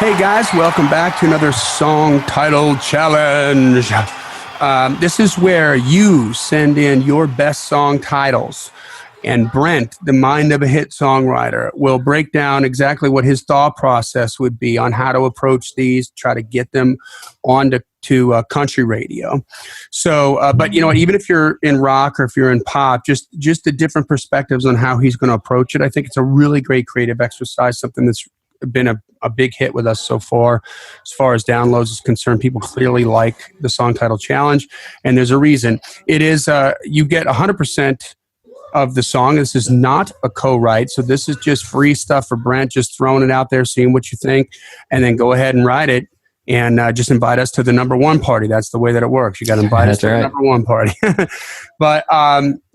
Hey guys, welcome back to another song title challenge. This is where you send in your best song titles, and Brent, the mind of a hit songwriter, will break down exactly what his thought process would be on how to approach these, try to get them onto country radio. So, but you know what, even if you're in rock or if you're in pop, just the different perspectives on how he's going to approach it. I think it's a really great creative exercise, something that's been a big hit with us so far as downloads is concerned. People clearly like the song title challenge, and there's a reason. It is you get 100% of the song. This is not a co-write, so this is just free stuff for Brent, just throwing it out there, seeing what you think, and then go ahead and write it, and just invite us to the number one party. That's the way that it works. You got to invite us to the number one party. But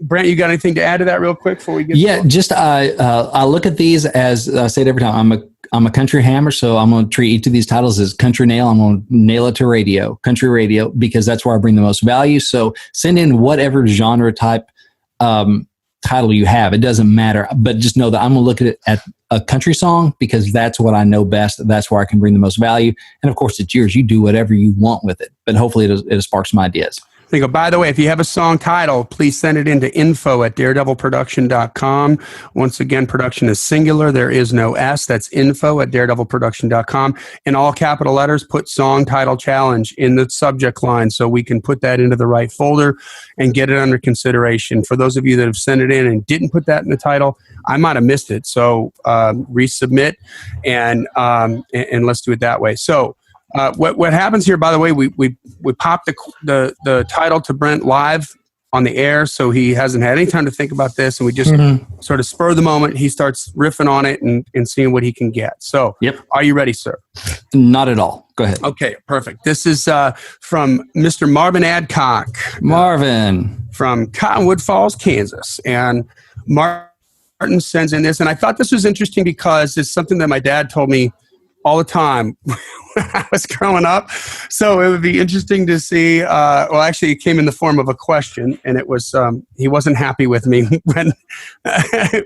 Brent, you got anything to add to that real quick before we get started? Just I look at these as I say it every time. I'm a country hammer, so I'm going to treat each of these titles as country nail. I'm going to nail it to radio, country radio, because that's where I bring the most value. So send in whatever genre type title you have. It doesn't matter, but just know that I'm going to look at it at a country song because that's what I know best. That's where I can bring the most value. And of course, it's yours. You do whatever you want with it, but hopefully it'll spark some ideas. There you go. By the way, if you have a song title, please send it into info@daredevilproduction.com. Once again, production is singular. There is no S. That's info@daredevilproduction.com. In all capital letters, put song title challenge in the subject line so we can put that into the right folder and get it under consideration. For those of you that have sent it in and didn't put that in the title, I might have missed it. So resubmit and let's do it that way. So what happens here, by the way, we pop the title to Brent live on the air, so he hasn't had any time to think about this, and we just sort of spur the moment. He starts riffing on it and seeing what he can get. So, Are you ready, sir? Not at all. Go ahead. Okay, perfect. This is from Mr. Marvin Adcock. Marvin. From Cottonwood Falls, Kansas. And Martin sends in this, and I thought this was interesting because it's something that my dad told me all the time when I was growing up. So it would be interesting to see, well, actually it came in the form of a question, and it was, he wasn't happy with me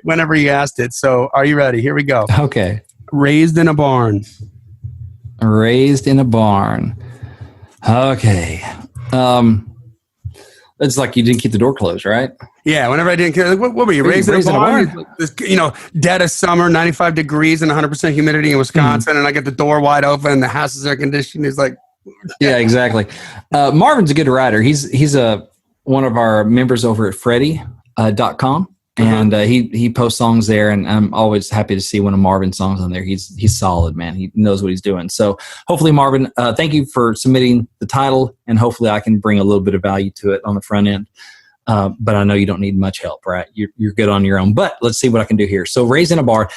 whenever he asked it. So are you ready? Here we go. Okay. Raised in a barn. Raised in a barn. Okay. It's like you didn't keep the door closed, right? Yeah, whenever I didn't care. What were you, raised in a barn? You know, dead of summer, 95 degrees and 100% humidity in Wisconsin, and I get the door wide open and the house is air conditioned. He's like... Yeah, exactly. Marvin's a good writer. He's one of our members over at Freddie.com. And he posts songs there, and I'm always happy to see one of Marvin's songs on there. He's solid, man. He knows what he's doing. So hopefully, Marvin, thank you for submitting the title, and hopefully I can bring a little bit of value to it on the front end. But I know you don't need much help, right? You're good on your own. But let's see what I can do here. So raised in a barn.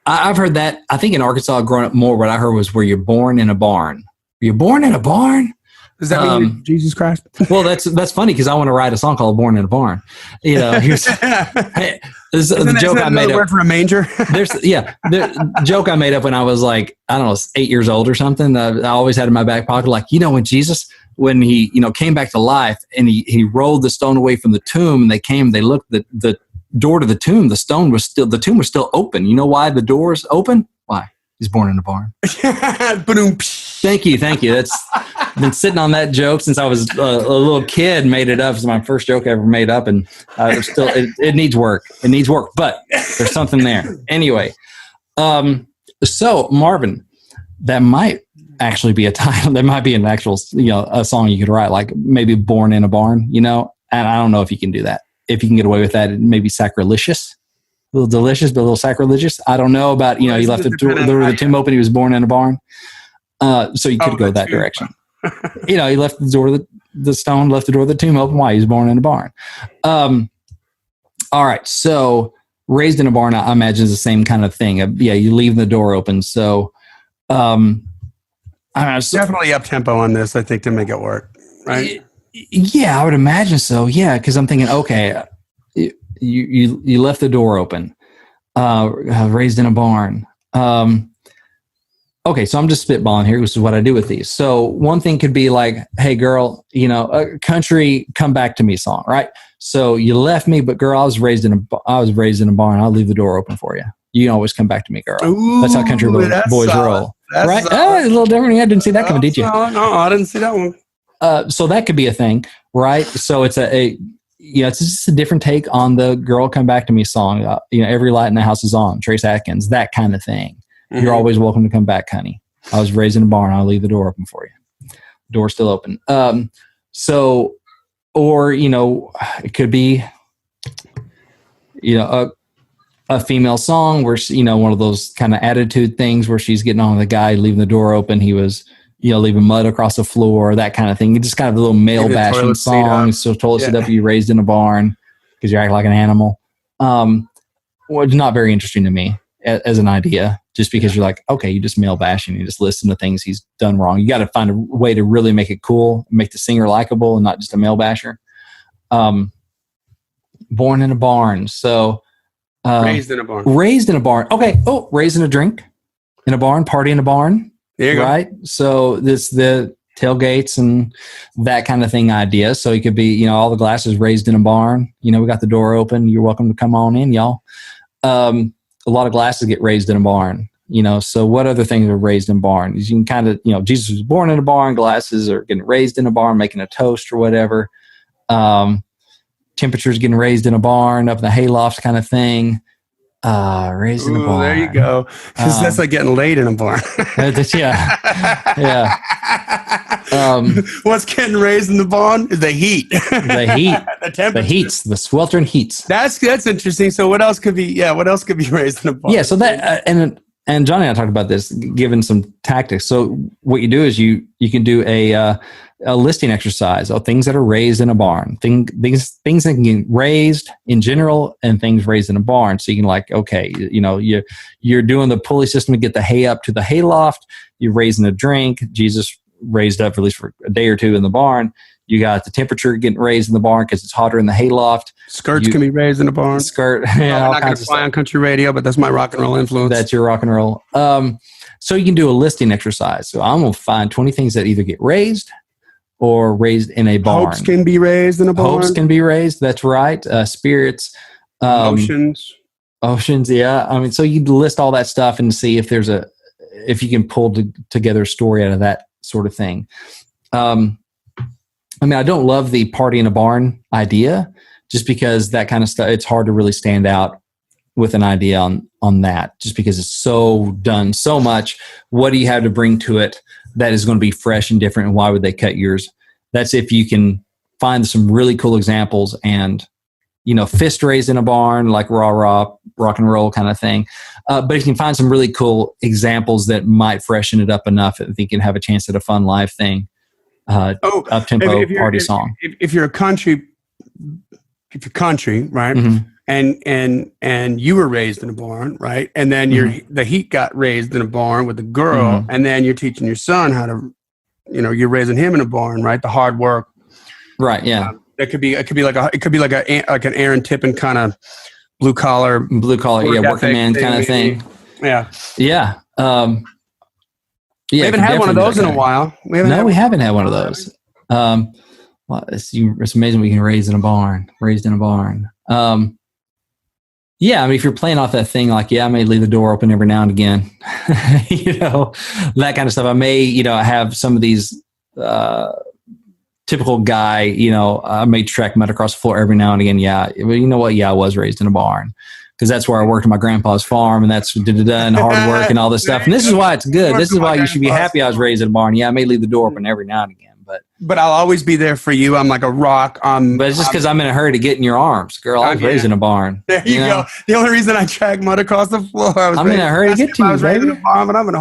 I've heard that. I think in Arkansas, growing up more, what I heard was where you're born in a barn. You're born in a barn? Does that mean Jesus Christ? Well, that's funny because I want to write a song called "Born in a Barn." You know, here's the joke I made up. Word for a manger. The joke I made up when I was like, I don't know, 8 years old or something. I always had in my back pocket, like, you know, when Jesus, when he, you know, came back to life and he rolled the stone away from the tomb, and they looked at the door to the tomb. The tomb was still open. You know why the door is open? Why? He's born in a barn. Thank you. That's been sitting on that joke since I was a little kid. Made it up. It's my first joke I ever made up, and it needs work. It needs work, but there's something there. Anyway, so Marvin, that might actually be a title. That might be an actual, you know, a song you could write, like maybe "Born in a Barn." You know, and I don't know if you can do that. If you can get away with that, it may be sacrilegious. A little delicious, but a little sacrilegious. I don't know about, you know, he left the tomb open. He was born in a barn. So you could go that direction. You know, he left the door, the stone, left the door of the tomb open. Why? He was born in a barn. All right. So raised in a barn, I imagine is the same kind of thing. You leave the door open. So, I don't know. Definitely up tempo on this, I think, to make it work. Right. Yeah, I would imagine so. Yeah. Cause I'm thinking, okay, you left the door open, raised in a barn. Okay, so I'm just spitballing here. This is what I do with these. So one thing could be like, hey, girl, you know, a country come back to me song, right? So you left me, but girl, I was raised in a barn. I'll leave the door open for you. You always come back to me, girl. Ooh, that's how country boys roll. Right? Oh, a little different. I didn't see that coming, did you? No, I didn't see that one. So that could be a thing, right? So it's it's just a different take on the "Girl Come Back to Me" song. Every light in the house is on. Trace Atkins, that kind of thing. Mm-hmm. You're always welcome to come back, honey. I was raised in a barn. I'll leave the door open for you. Door's still open. Or it could be, a female song where one of those kind of attitude things where she's getting on with the guy, leaving the door open. He was, leaving mud across the floor, that kind of thing. It's just kind of a little male bashing song. So toilet seat up, you raised in a barn because you act like an animal. It's not very interesting to me as an idea, just because you're like, okay, you just male bashing, you just listen to things he's done wrong. You got to find a way to really make it cool, make the singer likable and not just a male basher. Born in a barn. So, raised in a barn. Raised in a barn. Okay. Oh, raised in a drink in a barn, party in a barn. There you right? Go. So the tailgates and that kind of thing idea. So it could be, all the glasses raised in a barn. We got the door open. You're welcome to come on in, y'all. A lot of glasses get raised in a barn. So what other things are raised in barns? You can kind of, Jesus was born in a barn. Glasses are getting raised in a barn, making a toast or whatever. Temperatures getting raised in a barn, up in the hayloft kind of thing. Raised in a barn. There you go. Because that's like getting laid in a barn. Yeah. What's getting raised in the barn is the heat. The heat. The temperature. The heats. The sweltering heats. That's interesting. So what else could be? Yeah. What else could be raised in a barn? Yeah. So that and Johnny and I talked about this, given some tactics. So what you do is you can do a listing exercise of things that are raised in a barn, things that can get raised in general, and things raised in a barn. So you can you're doing the pulley system to get the hay up to the hayloft. You're raising a drink. Jesus raised up at least for a day or two in the barn. You got the temperature getting raised in the barn because it's hotter in the hayloft. Skirts can be raised in the barn. Skirt. Yeah, I'm not going to fly on country radio, but that's my rock and roll influence. That's your rock and roll. So you can do a listing exercise. So I'm going to find 20 things that either get raised or raised in a barn. Hopes can be raised in a barn. Hopes can be raised. That's right. Spirits. Oceans, yeah. So you list all that stuff and see if if you can pull together a story out of that sort of thing. I don't love the party in a barn idea, just because that kind of stuff, it's hard to really stand out with an idea on that, just because it's so done so much. What do you have to bring to it that is going to be fresh and different, and why would they cut yours? That's if you can find some really cool examples and, fist raised in a barn, like rah, rock and roll kind of thing. But if you can find some really cool examples that might freshen it up enough that you can have a chance at a fun live thing. Up-tempo party song. If you're country, right? Mm-hmm. And you were raised in a barn, right? And then the heat got raised in a barn with a girl, and then you're teaching your son how to, you're raising him in a barn, right? The hard work, right? Yeah. It could be like an Aaron Tippin kind of blue collar, working man kind of thing. Yeah. We haven't had one of those in a while. We haven't had one of those. It's amazing we can raised in a barn. If you're playing off that thing, like, I may leave the door open every now and again, that kind of stuff. I may, have some of these typical guy, I may track mud across the floor every now and again. Yeah. You know what? Yeah, I was raised in a barn. Because that's where I worked at my grandpa's farm, and that's and hard work and all this stuff. And this is why it's good. This is why you should be happy I was raised in a barn. Yeah, I may leave the door open every now and again, but I'll always be there for you. I'm like a rock. But it's just because I'm in a hurry to get in your arms, girl. I was raised in a barn. There you go. The only reason I track mud across the floor, I'm in a hurry to get to you, I was raised in a barn, but I'm in a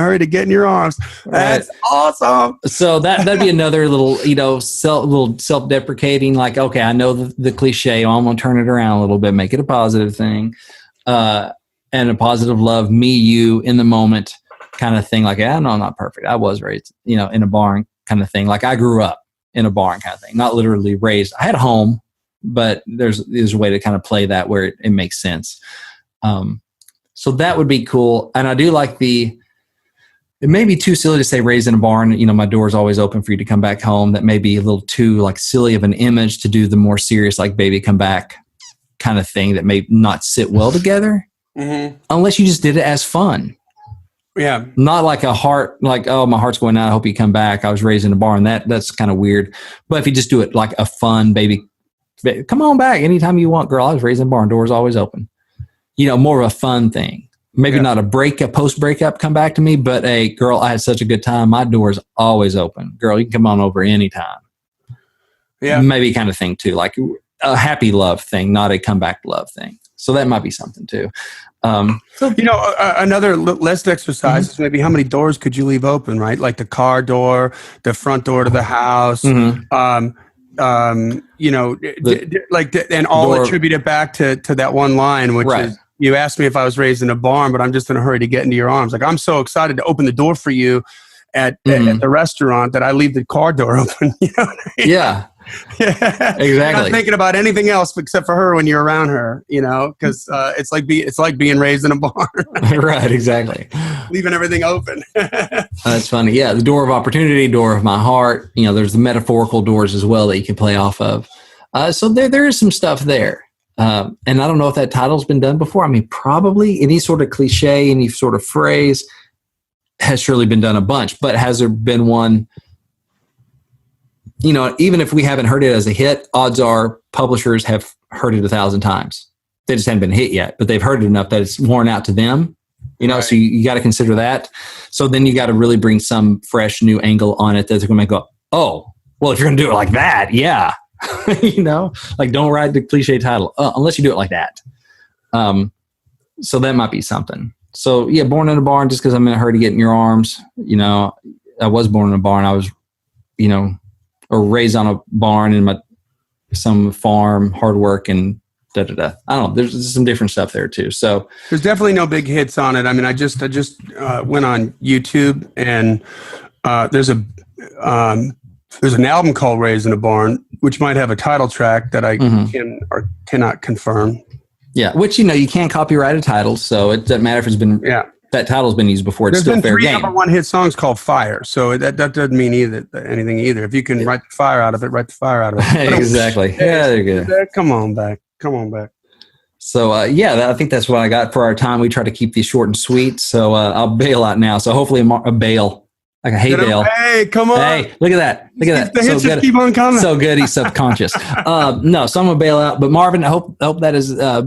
hurry to get in your arms. That's awesome. So that'd be another little, self-deprecating. Like, okay, I know the cliche. I'm gonna turn it around a little bit, make it a positive thing, and a positive love, me, you, in the moment kind of thing. Like, no, I'm not perfect. I was raised, in a barn kind of thing. Like, I grew up in a barn kind of thing, not literally raised. I had a home, but there's a way to kind of play that where it makes sense. So that would be cool. And I do like it may be too silly to say raised in a barn. My door's always open for you to come back home. That may be a little too like silly of an image to do the more serious, like baby come back kind of thing that may not sit well together, unless you just did it as fun. Yeah. Not like a heart, like, oh, my heart's going out, I hope you come back, I was raised in a barn. That's kind of weird. But if you just do it like a fun, baby, come on back anytime you want, girl, I was raised in a barn, doors always open. More of a fun thing. Maybe not a post-breakup, come back to me, but a girl, I had such a good time, my door's always open. Girl, you can come on over anytime. Yeah. Maybe kind of thing too, like a happy love thing, not a comeback love thing. So that might be something too. Another list exercise is maybe how many doors could you leave open, right? Like the car door, the front door to the house, and all attribute it back to that one line, which is, you asked me if I was raised in a barn, but I'm just in a hurry to get into your arms. Like, I'm so excited to open the door for you at the restaurant that I leave the car door open. You know what I mean? Yeah. Exactly. You're not thinking about anything else except for her when you're around her, because it's like being raised in a barn. Right, exactly. Leaving everything open. That's funny. Yeah, the door of opportunity, door of my heart. There's the metaphorical doors as well that you can play off of. So there is some stuff there. And I don't know if that title's been done before. I mean, probably any sort of cliche, any sort of phrase has surely been done a bunch. But has there been one? Even if we haven't heard it as a hit, odds are publishers have heard it 1,000 times. They just haven't been hit yet, but they've heard it enough that it's worn out to them. Right. So you got to consider that. So then you got to really bring some fresh new angle on it that's going to go, oh, well, if you're going to do it like that, yeah. Like don't write the cliche title unless you do it like that. So that might be something. So yeah, born in a barn just because I'm in a hurry to get in your arms. I was born in a barn. I was, or raised on a barn in some farm, hard work, and I don't know. There's some different stuff there too. So there's definitely no big hits on it. I mean, I just went on YouTube, and there's an album called "Raised in a Barn," which might have a title track that I can or cannot confirm. Yeah, which you can't copyright a title, so it doesn't matter if it's been that title's been used before. It's still fair game. There's been 3 #1 hit songs called "Fire," so that doesn't mean anything either. If you can write the fire out of it, write the fire out of it. Exactly. Yeah, they're good. Come on back. So I think that's what I got for our time. We try to keep these short and sweet. So I'll bail out now. So hopefully a bail. Like a hey Dale. Hey, come on. Hey, look at that. The hits just keep on coming. So good. He's subconscious. No, so I'm gonna bail out. But Marvin, I hope that is. I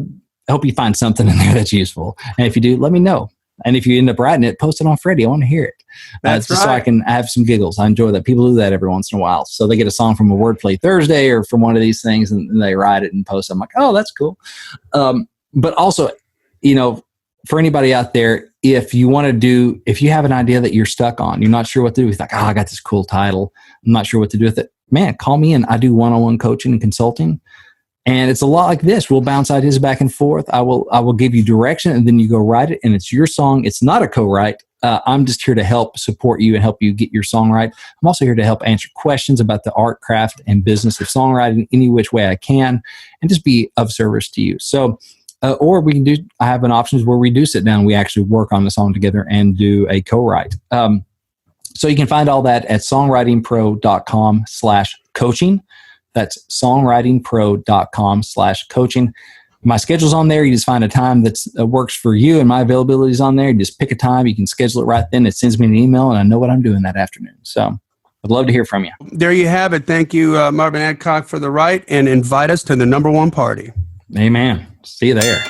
hope you find something in there that's useful. And if you do, let me know. And if you end up writing it, post it on Freddie. I want to hear it. That's just so I can have some giggles. I enjoy that. People do that every once in a while. So they get a song from a Wordplay Thursday or from one of these things, and they write it and post it. I'm like, oh, that's cool. But also, for anybody out there, if you have an idea that you're stuck on, you're not sure what to do, it's like, I got this cool title, I'm not sure what to do with it. Man, call me in. I do one-on-one coaching and consulting. And it's a lot like this. We'll bounce ideas back and forth. I will give you direction, and then you go write it, and it's your song. It's not a co-write. I'm just here to help support you and help you get your song right. I'm also here to help answer questions about the art, craft, and business of songwriting any which way I can, and just be of service to you. So, or we can I have an options where we do sit down, we actually work on the song together and do a co-write. So you can find all that at songwritingpro.com/coaching. That's songwritingpro.com/coaching. My schedule's on there. You just find a time that works for you, and my availability is on there. You just pick a time. You can schedule it right then. It sends me an email, and I know what I'm doing that afternoon. So I'd love to hear from you. There you have it. Thank you, Marvin Adcock, for the write, and invite us to the #1 party. Amen. See you there.